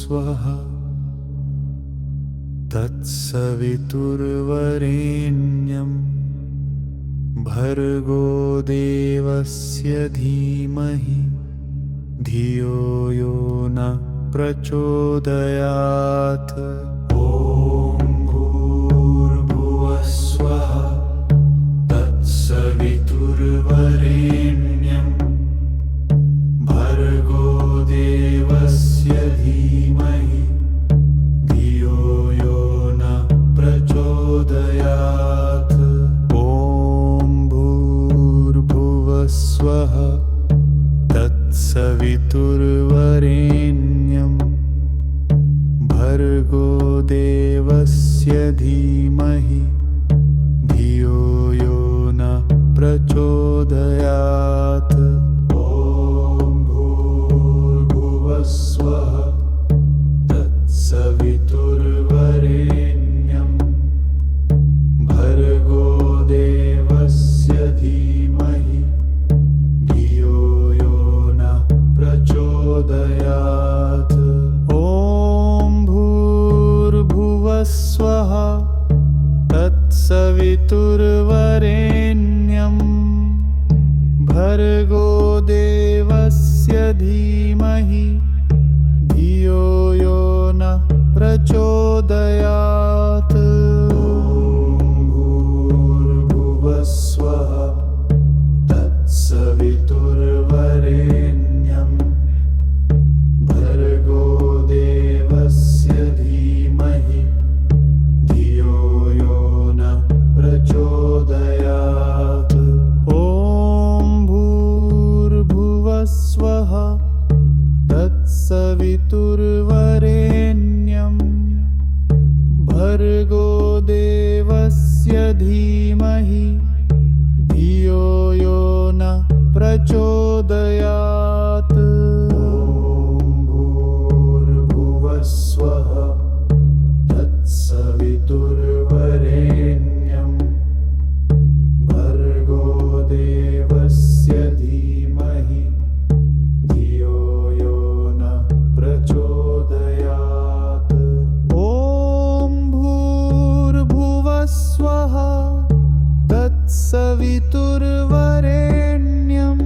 भूर्भुवस्वः तत्सवितुर्वरेण्यं भर्गो देवस्य धीमहि धियो यो न प्रचोदयात्। ॐ भूर्भुवस्वः तत्सवितुर्वरेण्यं भर्गो देवस्य धीमहि धियो यो न प्रचोदयात्। ॐ भूर्भुवस्वः तत्सवितुर्वरेण्यं भर्गो देवस्य धीमहि धियो यो न प्रचोदयात्। ॐ भूर्भुवस्वः तत्सवितुर्वरेण्यं भर्गो देवस्य धीमहि धियो यो न प्रचोदयात्। ॐ भूर्भुवस्वः तत्सवितुर्वरेण्यं भर्गो देवस्य धीमहि धियो यो न प्रचोदयात्। ॐ भूर्भुवस्वः तत्सवितुर्वरेण्यं भर्गो देवस्य धीमहि धियो यो न प्रचोदयात्। ॐ भूर्भुवस्वः तत्सवितुर्वरेण्यं भर्गो देवस्य धीमहि धियो यो न प्रचोदयात्। ॐ भूर्भुवस्वः तत्सवितुर्वरेण्यं भर्गो देवस्य धीमहि धियो यो न प्रचोदयात्। ॐ भूर्भुवस्वः तत्सवितुर्वरेण्यं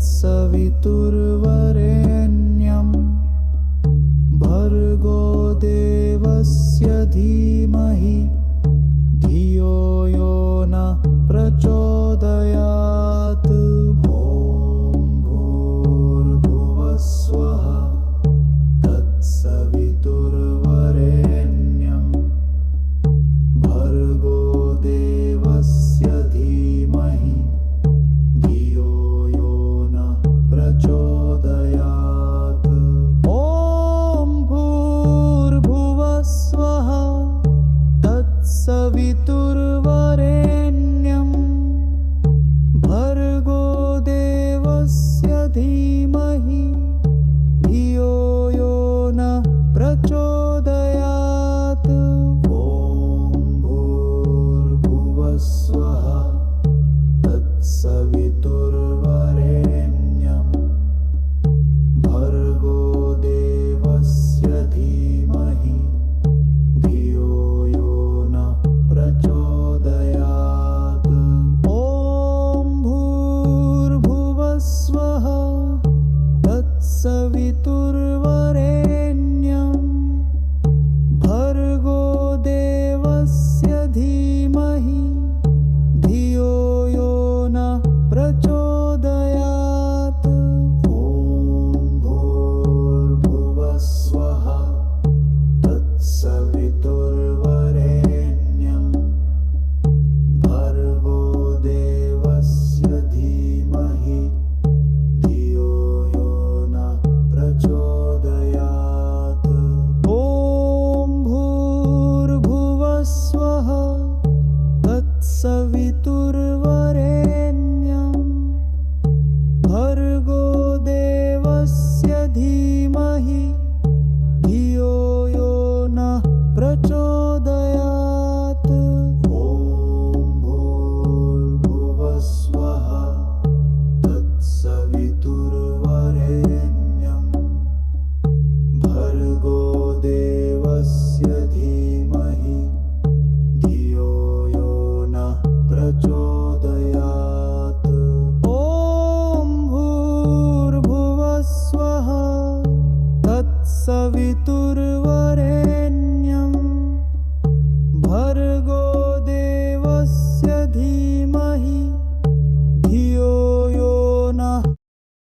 तत्सवितुर्वरेण्यं भर्गो देवस्य धीमहि धियो यो न प्रचोदयात्। ॐ भूर्भुवस्वः तत्सवितुर्वरेण्यं भर्गो देवस्य धीमहि धियो यो न प्रचोदयात्। ॐ भूर्भुवस्वः तत्सवितुर्वरेण्यं भर्गो देवस्य धीमहि धियो यो न प्रचोदयात्। ॐ भूर्भुवस्वः तत्सवितुर्वरेण्यं भर्गो देवस्य धीमहि धियो यो न प्रचोदयात्। ॐ भूर्भुवस्वः तत्सवितुर्वरेण्यं भर्गो देवस्य धीमहि धियो यो न प्रचोदयात्। ॐ भूर्भुवस्वः तत्सवितुर्वरेण्यं भर्गो देवस्य धीमहि धियो यो न प्रचोदयात्। ॐ भूर्भुवस्वः तत्सवितुर्वरेण्यं भर्गो